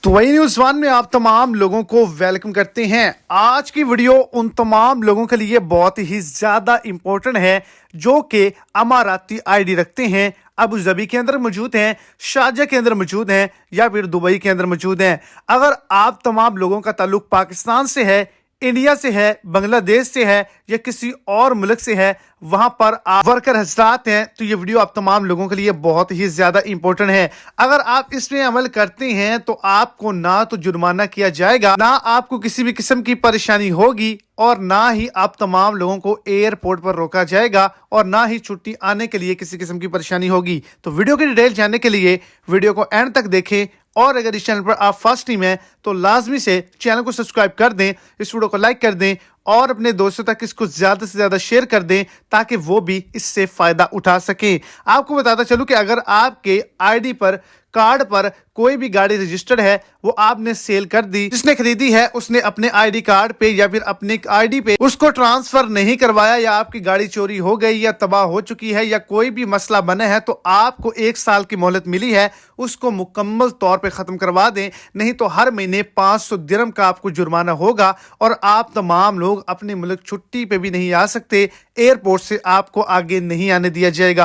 Dubai news one में आप तमाम लोगों को वेलकम करते हैं। आज की वीडियो उन तमाम लोगों के लिए बहुत ही ज़्यादा इम्पोर्टेंट है जो कि अमाराती आईडी रखते हैं, अबू धाबी के अंदर मौजूद हैं, शारजा के अंदर मौजूद हैं या फिर दुबई के अंदर मौजूद हैं। अगर आप तमाम लोगों का ताल्लुक पाकिस्तान से है, इंडिया से है, बांग्लादेश से है या किसी और मुल्क से है, वहां पर आप वर्कर हजरात हैं, तो ये वीडियो आप तमाम लोगों के लिए बहुत ही ज्यादा इंपॉर्टेंट है। अगर आप इसमें अमल करते हैं तो आपको ना तो जुर्माना किया जाएगा, ना आपको किसी भी किस्म की परेशानी होगी और ना ही आप तमाम लोगों को एयरपोर्ट पर रोका जाएगा और ना ही छुट्टी आने के लिए किसी किस्म की परेशानी होगी। तो वीडियो की डिटेल जानने के लिए वीडियो को एंड तक देखें और अगर इस चैनल पर आप फर्स्ट टाइम हैं तो लाजमी से चैनल को सब्सक्राइब कर दें, इस वीडियो को लाइक कर दें और अपने दोस्तों तक इसको ज़्यादा से ज़्यादा शेयर कर दें ताकि वो भी इससे फ़ायदा उठा सकें। आपको बताता चलूँ कि अगर आपके आईडी पर, कार्ड पर कोई भी गाड़ी रजिस्टर्ड है, वो आपने सेल कर दी, जिसने खरीदी है उसने अपने आईडी कार्ड पे या फिर अपने आईडी पे उसको ट्रांसफर नहीं करवाया या आपकी गाड़ी चोरी हो गई या तबाह हो चुकी है या कोई भी मसला बना है, तो आपको 1 साल की मोहलत मिली है, उसको मुकम्मल तौर पे ख़त्म करवा दें, नहीं तो हर महीने 500 दिरहम का आपको जुर्माना होगा और आप तमाम लोग अपने मुल्क छुट्टी पे भी नहीं आ सकते, एयरपोर्ट से आपको आगे नहीं आने दिया जाएगा।